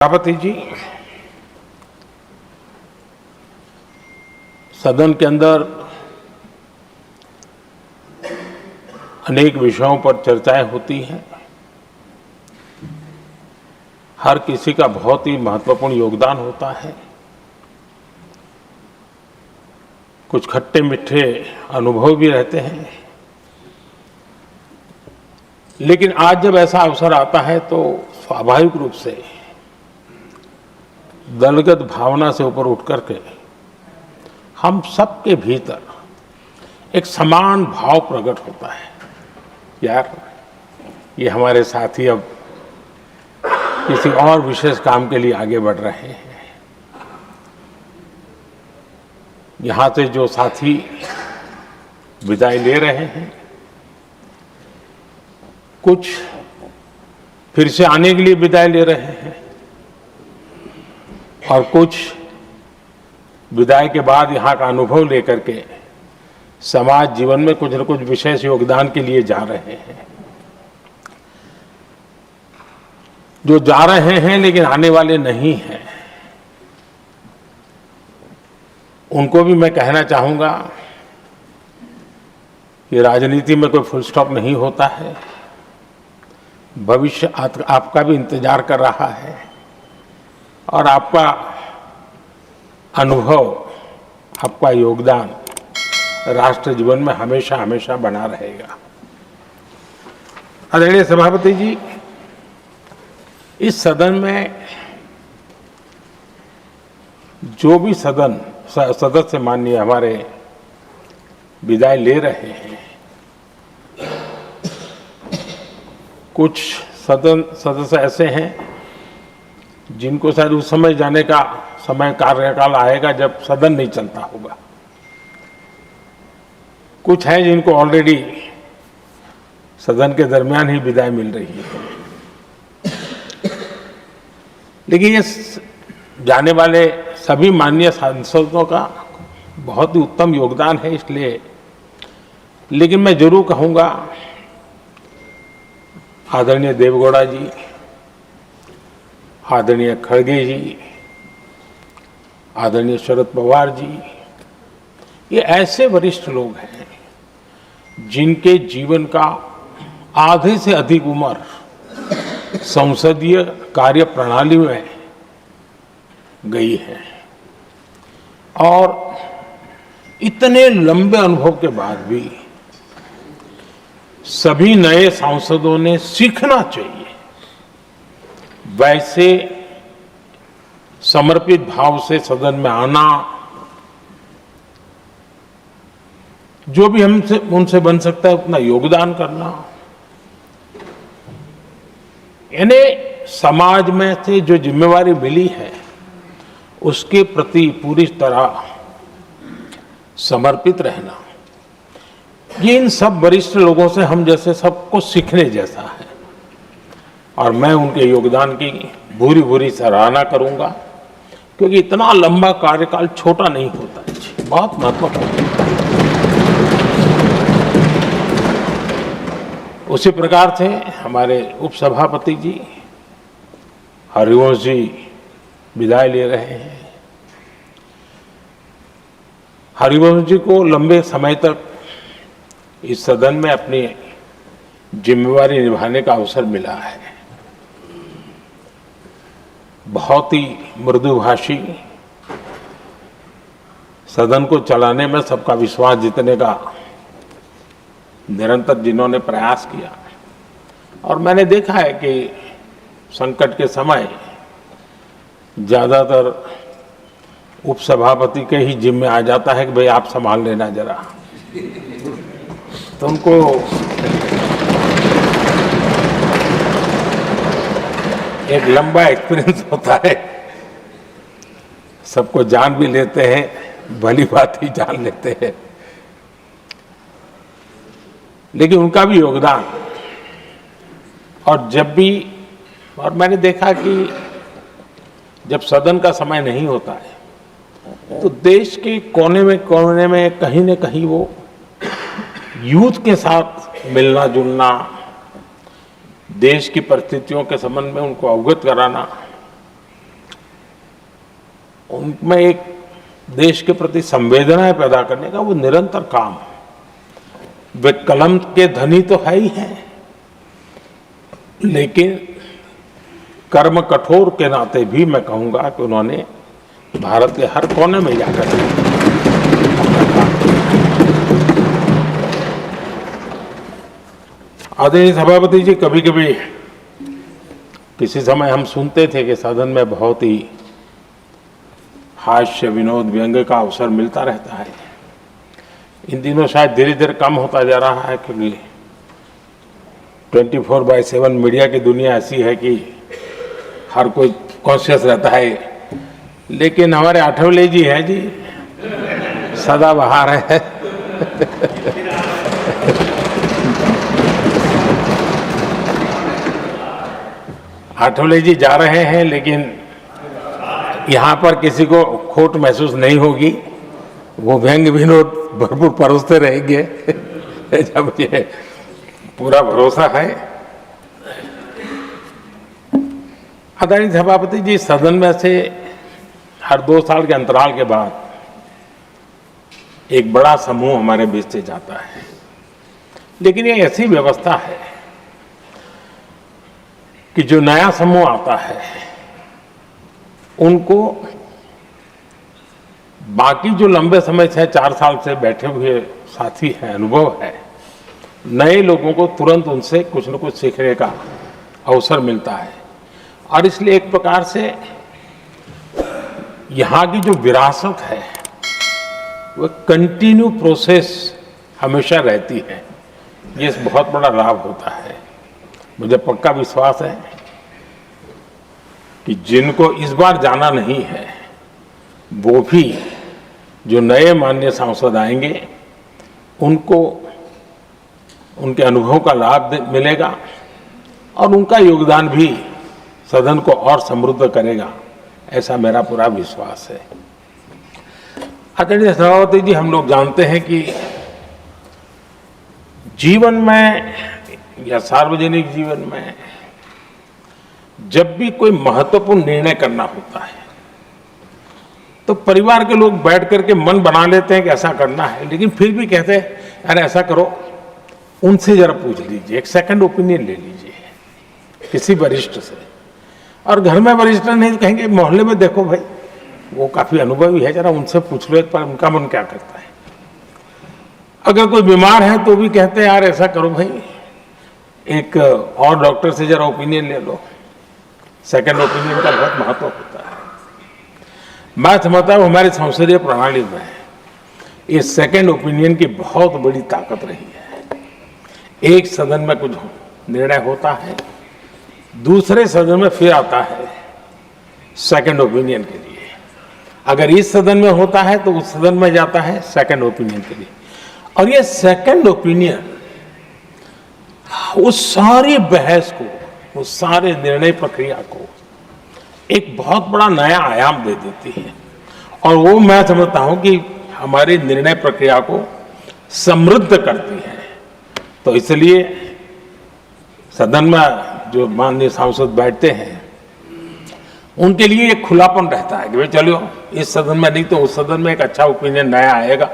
सभापति जी, सदन के अंदर अनेक विषयों पर चर्चाएं होती हैं। हर किसी का बहुत ही महत्वपूर्ण योगदान होता है। कुछ खट्टे मीठे अनुभव भी रहते हैं, लेकिन आज जब ऐसा अवसर आता है तो स्वाभाविक रूप से दलगत भावना से ऊपर उठ करके हम सबके भीतर एक समान भाव प्रकट होता है। यार, ये हमारे साथी अब किसी और विशेष काम के लिए आगे बढ़ रहे हैं। यहां से जो साथी विदाई ले रहे हैं, कुछ फिर से आने के लिए विदाई ले रहे हैं और कुछ विदाई के बाद यहाँ का अनुभव लेकर के समाज जीवन में कुछ न कुछ विशेष योगदान के लिए जा रहे हैं। जो जा रहे हैं लेकिन आने वाले नहीं हैं, उनको भी मैं कहना चाहूंगा कि राजनीति में कोई फुल स्टॉप नहीं होता है। भविष्य आपका भी इंतजार कर रहा है और आपका अनुभव, आपका योगदान राष्ट्र जीवन में हमेशा हमेशा बना रहेगा। आदरणीय सभापति जी, इस सदन में जो भी सदस्य माननीय हमारे विदाई ले रहे हैं, कुछ सदस्य ऐसे हैं जिनको शायद उस समय जाने का समय कार्यकाल आएगा जब सदन नहीं चलता होगा। कुछ हैं जिनको ऑलरेडी सदन के दरमियान ही विदाई मिल रही है। लेकिन ये जाने वाले सभी माननीय सांसदों का बहुत ही उत्तम योगदान है, इसलिए लेकिन मैं जरूर कहूंगा आदरणीय देवगौड़ा जी, आदरणीय खड़गे जी, आदरणीय शरद पवार जी, ये ऐसे वरिष्ठ लोग हैं जिनके जीवन का आधे से अधिक उम्र संसदीय कार्य प्रणाली में गई है और इतने लंबे अनुभव के बाद भी सभी नए सांसदों ने सीखना चाहिए वैसे समर्पित भाव से सदन में आना, जो भी हमसे उनसे बन सकता है उतना योगदान करना, यानी समाज में से जो जिम्मेवारी मिली है उसके प्रति पूरी तरह समर्पित रहना, ये इन सब वरिष्ठ लोगों से हम जैसे सबको सीखने जैसा है और मैं उनके योगदान की भूरी भूरी सराहना करूंगा, क्योंकि इतना लंबा कार्यकाल छोटा नहीं होता है, बहुत महत्वपूर्ण है। उसी प्रकार से हमारे उपसभापति जी हरिवंश जी विदाई ले रहे हैं। हरिवंश जी को लंबे समय तक इस सदन में अपनी जिम्मेवारी निभाने का अवसर मिला है। बहुत ही मृदुभाषी, सदन को चलाने में सबका विश्वास जीतने का निरंतर जिन्होंने प्रयास किया, और मैंने देखा है कि संकट के समय ज्यादातर उपसभापति के ही जिम्मे आ जाता है कि भाई आप संभाल लेना जरा, तो उनको एक लंबा एक्सपीरियंस होता है। सबको जान भी लेते हैं, भली बात ही जान लेते हैं, लेकिन उनका भी योगदान। और जब भी, और मैंने देखा कि जब सदन का समय नहीं होता है तो देश के कोने में कहीं न कहीं वो यूथ के साथ मिलना जुलना, देश की परिस्थितियों के संबंध में उनको अवगत कराना, उनमें एक देश के प्रति संवेदनाएं पैदा करने का वो निरंतर काम। वे कलम के धनी तो है ही हैं, लेकिन कर्म कठोर के नाते भी मैं कहूंगा कि उन्होंने भारत के हर कोने में जाकर आदरणीय सभापति जी, कभी कभी किसी समय हम सुनते थे कि सदन में बहुत ही हास्य विनोद व्यंग्य का अवसर मिलता रहता है। इन दिनों शायद धीरे धीरे कम होता जा रहा है, क्योंकि 24/7 मीडिया की दुनिया ऐसी है कि हर कोई कॉन्शियस रहता है। लेकिन हमारे आठवले जी हैं जी, सदाबहार है। आठवले जी जा रहे हैं, लेकिन यहाँ पर किसी को खोट महसूस नहीं होगी। वो व्यंग्य विनोद भरपूर परोसते रहेंगे, जब ये पूरा भरोसा है। आदरणीय सभापति जी, सदन में से हर 2 साल के अंतराल के बाद एक बड़ा समूह हमारे बीच से जाता है, लेकिन ये ऐसी व्यवस्था है कि जो नया समूह आता है उनको बाकी जो लंबे समय से 4 साल से बैठे हुए साथी हैं, अनुभव है, नए लोगों को तुरंत उनसे कुछ न कुछ सीखने का अवसर मिलता है। और इसलिए एक प्रकार से यहाँ की जो विरासत है वो कंटिन्यू प्रोसेस हमेशा रहती है। ये बहुत बड़ा लाभ होता है। मुझे पक्का विश्वास है कि जिनको इस बार जाना नहीं है वो भी जो नए माननीय सांसद आएंगे उनको उनके अनुभव का लाभ मिलेगा और उनका योगदान भी सदन को और समृद्ध करेगा, ऐसा मेरा पूरा विश्वास है। आदरणीय सभापति जी, हम लोग जानते हैं कि जीवन में या सार्वजनिक जीवन में जब भी कोई महत्वपूर्ण निर्णय करना होता है तो परिवार के लोग बैठ करके मन बना लेते हैं कि ऐसा करना है, लेकिन फिर भी कहते हैं अरे ऐसा करो, उनसे जरा पूछ लीजिए, एक सेकंड ओपिनियन ले लीजिए किसी वरिष्ठ से। और घर में वरिष्ठ नहीं तो कहेंगे मोहल्ले में देखो भाई वो काफी अनुभवी है, जरा उनसे पूछ लो एक बार उनका मन क्या करता है। अगर कोई बीमार है तो भी कहते हैं यार ऐसा करो भाई, एक और डॉक्टर से जरा ओपिनियन ले लो। सेकंड ओपिनियन का बहुत महत्व होता है। मैं समझता हूँ हमारी संसदीय प्रणाली में ये सेकंड ओपिनियन की बहुत बड़ी ताकत रही है। एक सदन में कुछ निर्णय होता है, दूसरे सदन में फिर आता है सेकंड ओपिनियन के लिए। अगर इस सदन में होता है तो उस सदन में जाता है सेकंड ओपिनियन के लिए। और ये सेकंड ओपिनियन उस सारी बहस को, उस सारे निर्णय प्रक्रिया को एक बहुत बड़ा नया आयाम दे देती है। और वो मैं समझता हूं कि हमारी निर्णय प्रक्रिया को समृद्ध करती है। तो इसलिए सदन में जो माननीय सांसद बैठते हैं उनके लिए एक खुलापन रहता है कि भाई चलो इस सदन में नहीं तो उस सदन में एक अच्छा ओपिनियन नया आएगा।